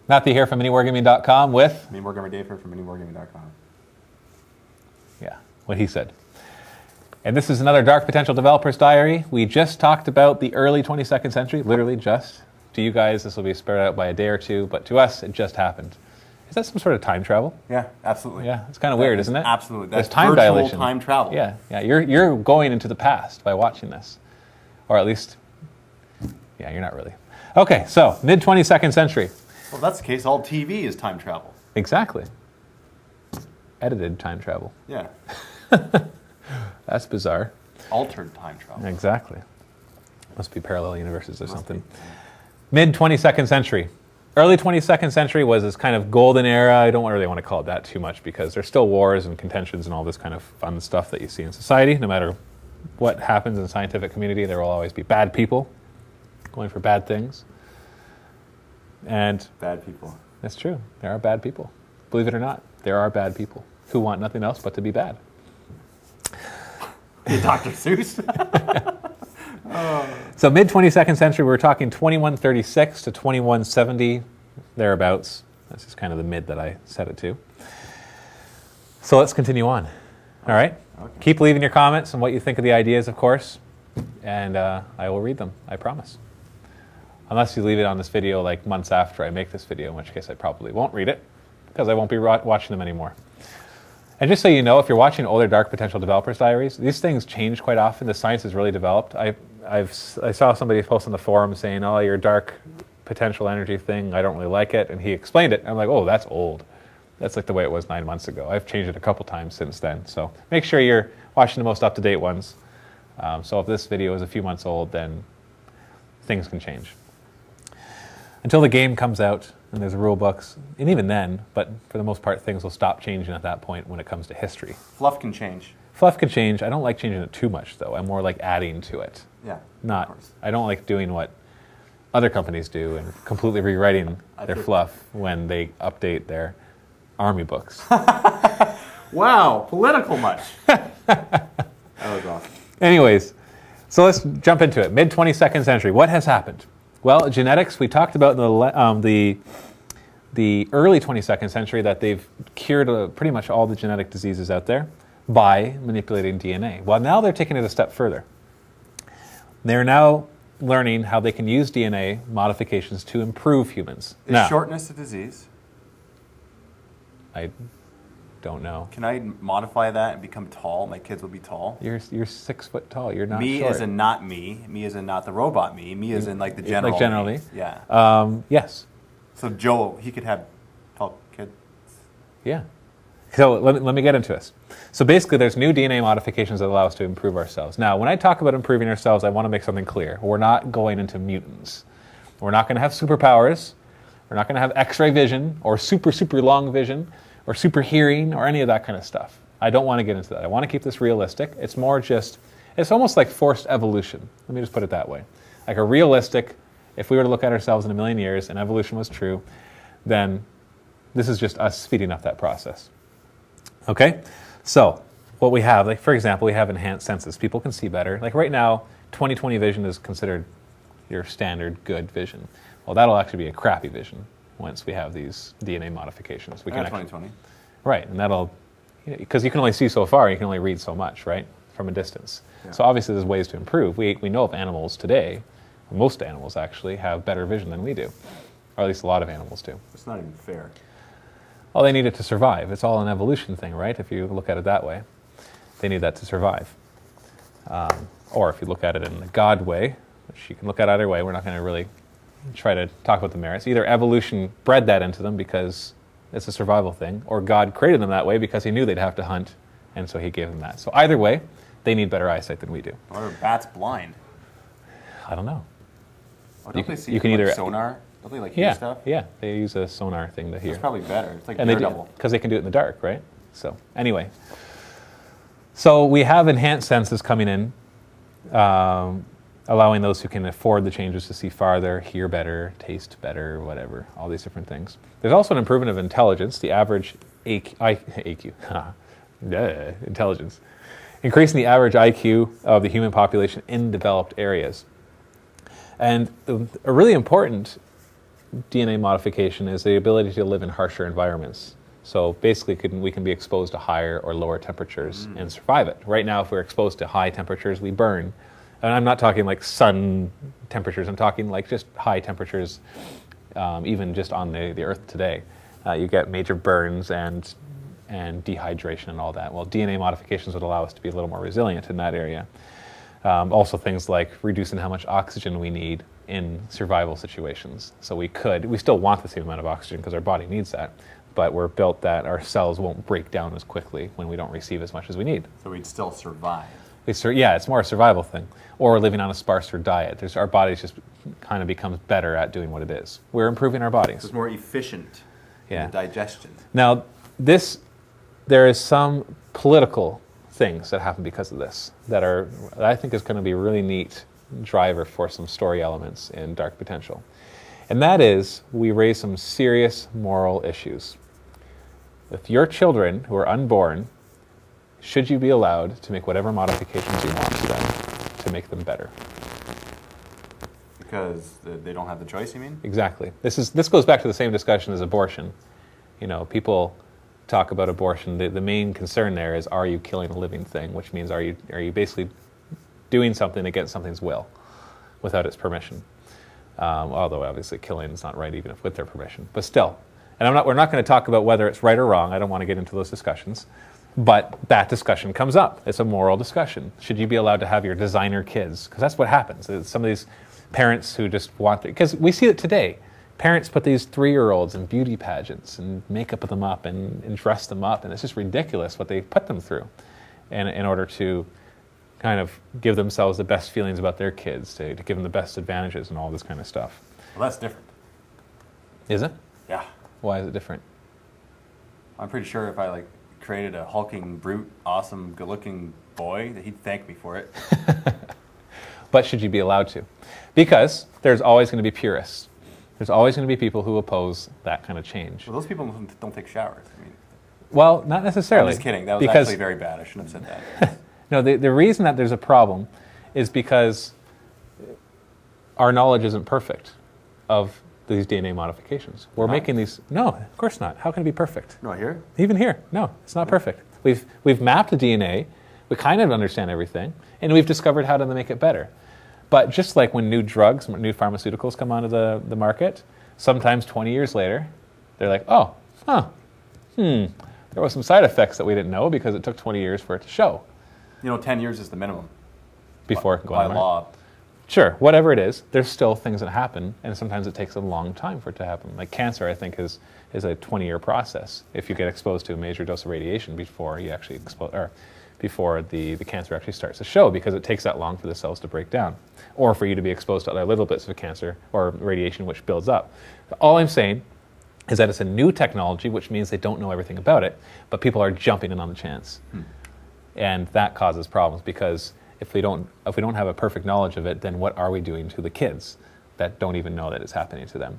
Matthew here from MiniWarGaming.com with... MiniWarGamer Dave here from MiniWarGaming.com. Yeah, what he said. And this is another Dark Potential Developer's Diary. We just talked about the early 22nd century, literally just. To you guys, this will be spread out by a day or two, but to us, it just happened. Is that some sort of time travel? Yeah, absolutely. Yeah, it's kind of weird, isn't it? Absolutely. That's time virtual dilation. Time travel. Yeah, yeah. You're going into the past by watching this. Or at least, yeah, you're not really. Okay, so mid-22nd century. Well, if that's the case, all TV is time travel. Exactly. Edited time travel. Yeah. That's bizarre. Altered time travel. Exactly. Must be parallel universes or something. Mid-22nd century. Early 22nd century was this kind of golden era. I don't really want to call it that too much because there's still wars and contentions and all this kind of fun stuff that you see in society. No matter what happens in the scientific community, there will always be bad people going for bad things. And bad people. That's true. There are bad people. Believe it or not, there are bad people who want nothing else but to be bad. Dr. Seuss. So mid-22nd century, we're talking 2136 to 2170, thereabouts. This is kind of the mid that I set it to. So let's continue on. All right? Okay. Keep leaving your comments on what you think of the ideas, of course, and I will read them, I promise. Unless you leave it on this video like months after I make this video, in which case I probably won't read it, because I won't be watching them anymore. And just so you know, if you're watching older Dark Potential Developers Diaries, these things change quite often. The science has really developed. I saw somebody post on the forum saying, oh, your dark potential energy thing, I don't really like it. And he explained it. I'm like, oh, that's old. That's like the way it was 9 months ago. I've changed it a couple times since then. So make sure you're watching the most up-to-date ones. So if this video is a few months old, then things can change. Until the game comes out and there's rule books, and even then, but for the most part, things will stop changing at that point when it comes to history. Fluff can change. Fluff can change. I don't like changing it too much, though. I'm more like adding to it. Yeah, Not. I don't like doing what other companies do and completely rewriting their fluff when they update their army books. Wow, political much. That was awesome. Anyways, so let's jump into it. Mid-22nd century. What has happened? Well, genetics, we talked about in the early 22nd century that they've cured pretty much all the genetic diseases out there by manipulating DNA. Well, now they're taking it a step further. They're now learning how they can use DNA modifications to improve humans. Is shortness a disease? I don't know. Can I modify that and become tall? My kids will be tall. You're 6 foot tall. You're not me short. as in not me. Me as in not the robot me. Me as in like the general. Like generally. Me. Yeah. Yes. So Joe, he could have tall kids. Yeah. So let me get into this. So basically, there's new DNA modifications that allow us to improve ourselves. Now, when I talk about improving ourselves, I want to make something clear. We're not going into mutants. We're not going to have superpowers. We're not going to have X-ray vision or super long vision or super hearing or any of that kind of stuff. I don't want to get into that. I want to keep this realistic. It's more just, it's almost like forced evolution. Let me just put it that way. Like a realistic, if we were to look at ourselves in 1,000,000 years and evolution was true, then this is just us speeding up that process. Okay? So, what we have, like for example, we have enhanced senses. People can see better. Like right now, 20/20 vision is considered your standard good vision. Well, that'll actually be a crappy vision once we have these DNA modifications. We can 20/20. Right, and that'll, because you can only see so far, you can only read so much, right, from a distance. Yeah. So obviously there's ways to improve. We know of animals today, most animals actually, have better vision than we do, or at least a lot of animals do. It's not even fair. Well, they need it to survive. It's all an evolution thing, right, if you look at it that way. They need that to survive. Or if you look at it in the God way, which you can look at either way, we're not going to really try to talk about the merits. Either evolution bred that into them because it's a survival thing, or God created them that way because he knew they'd have to hunt, and so he gave them that. So either way, they need better eyesight than we do. Or are bats blind? I don't know. Oh, don't they see you can like either sonar? Don't they like hear stuff? Yeah, they use a sonar thing to hear. That's probably better. It's like and Daredevil. Because they can do it in the dark, right? So anyway, so we have enhanced senses coming in, allowing those who can afford the changes to see farther, hear better, taste better, whatever, all these different things. There's also an improvement of intelligence, the average IQ, intelligence, increasing the average IQ of the human population in developed areas. And a really important DNA modification is the ability to live in harsher environments. So basically, we can be exposed to higher or lower temperatures and survive it. Right now, if we're exposed to high temperatures, we burn. And I'm not talking like sun temperatures. I'm talking like just high temperatures, even just on the Earth today. You get major burns and dehydration and all that. Well, DNA modifications would allow us to be a little more resilient in that area. Also things like reducing how much oxygen we need in survival situations. So we still want the same amount of oxygen because our body needs that, but we're built that our cells won't break down as quickly when we don't receive as much as we need. So we'd still survive. Yeah, it's more a survival thing. Or living on a sparser diet. Our bodies just kind of becomes better at doing what it is. We're improving our bodies. It's more efficient in the digestion. Now, there is some political things that happen because of this that I think is going to be a really neat driver for some story elements in Dark Potential. And that is, we raise some serious moral issues. If your children who are unborn, should you be allowed to make whatever modifications you want to them to make them better? Because they don't have the choice, you mean? Exactly. This goes back to the same discussion as abortion. You know, people talk about abortion. The main concern there is, are you killing a living thing? Which means, are you basically doing something against something's will without its permission? Although obviously killing is not right even if with their permission. But still. And we're not going to talk about whether it's right or wrong. I don't want to get into those discussions. But that discussion comes up. It's a moral discussion. Should you be allowed to have your designer kids? Because that's what happens. Some of these parents who just want it, because we see it today. Parents put these 3-year-olds in beauty pageants and makeup them up and dress them up, and it's just ridiculous what they put them through in order to kind of give themselves the best feelings about their kids, to give them the best advantages and all this kind of stuff. Well, that's different. Is it? Yeah. Why is it different? I'm pretty sure if I created a hulking, brute, awesome, good-looking boy, that he'd thank me for it. But should you be allowed to? Because there's always going to be purists. There's always going to be people who oppose that kind of change. Well, those people don't take showers. Well, not necessarily. I'm just kidding. That was actually very bad. I shouldn't have said that. No, the reason that there's a problem is because our knowledge isn't perfect of these DNA modifications. We're making these. No, of course not. How can it be perfect? No, here? Even here. No, it's not perfect. We've mapped the DNA. We kind of understand everything, and we've discovered how to make it better. But just like when new drugs, new pharmaceuticals come onto the market, sometimes 20 years later, they're like, there were some side effects that we didn't know because it took 20 years for it to show. 10 years is the minimum. Before it can go by on the law. market. Sure, whatever it is, there's still things that happen, and sometimes it takes a long time for it to happen. Like cancer, I think, is a 20-year process if you get exposed to a major dose of radiation before you actually before the cancer actually starts to show, because it takes that long for the cells to break down, or for you to be exposed to other little bits of cancer or radiation which builds up. All I'm saying is that it's a new technology, which means they don't know everything about it, but people are jumping in on the chance. And that causes problems, because if we don't have a perfect knowledge of it, then what are we doing to the kids that don't even know that it's happening to them?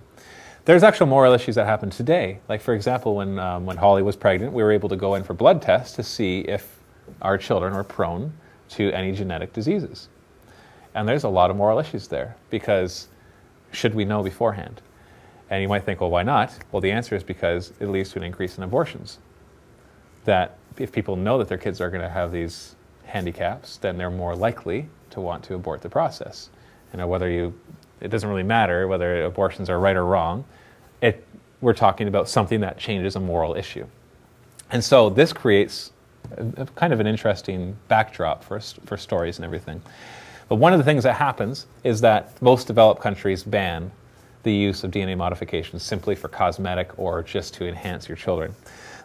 There's actual moral issues that happen today. Like, for example, when Holly was pregnant, we were able to go in for blood tests to see if our children are prone to any genetic diseases. And there's a lot of moral issues there, because should we know beforehand? And you might think, well, why not? Well, the answer is because it leads to an increase in abortions. That if people know that their kids are going to have these handicaps, then they're more likely to want to abort the process. It doesn't really matter whether abortions are right or wrong. We're talking about something that changes a moral issue. And so this creates a kind of an interesting backdrop for stories and everything. But one of the things that happens is that most developed countries ban the use of DNA modifications simply for cosmetic or just to enhance your children.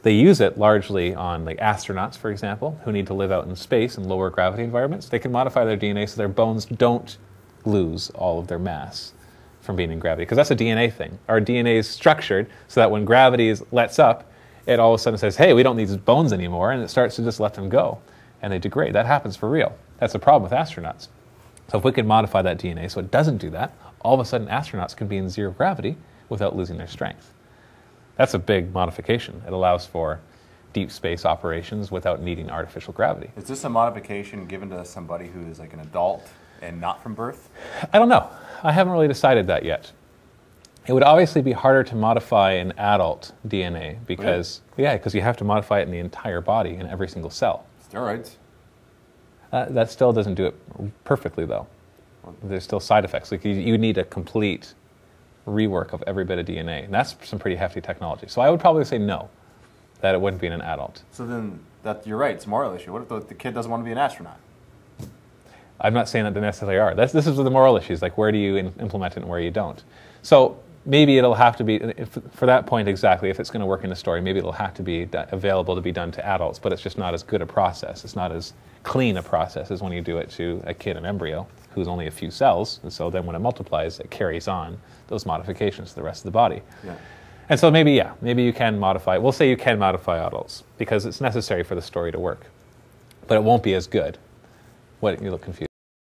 They use it largely on astronauts, for example, who need to live out in space in lower gravity environments. They can modify their DNA so their bones don't lose all of their mass from being in gravity, because that's a DNA thing. Our DNA is structured so that when gravity lets up, it all of a sudden says, hey, we don't need these bones anymore, and it starts to just let them go, and they degrade. That happens for real. That's a problem with astronauts. So if we can modify that DNA so it doesn't do that, all of a sudden astronauts can be in zero gravity without losing their strength. That's a big modification. It allows for deep space operations without needing artificial gravity. Is this a modification given to somebody who is an adult and not from birth? I don't know. I haven't really decided that yet. It would obviously be harder to modify an adult DNA because, because you have to modify it in the entire body in every single cell. Steroids. That still doesn't do it perfectly, though. There's still side effects. Like you need a complete rework of every bit of DNA, and that's some pretty hefty technology. So I would probably say no, that it wouldn't be in an adult. So then, you're right. It's a moral issue. What if the kid doesn't want to be an astronaut? I'm not saying that they necessarily are. This is the moral issues, like where do you implement it and where you don't. So maybe it'll have to be, for that point exactly, if it's going to work in the story, maybe it'll have to be available to be done to adults, but it's just not as good a process. It's not as clean a process as when you do it to a kid, an embryo, who's only a few cells, and so then when it multiplies, it carries on those modifications to the rest of the body. Yeah. And so maybe you can modify, we'll say you can modify adults, because it's necessary for the story to work. But it won't be as good. What, you look confused.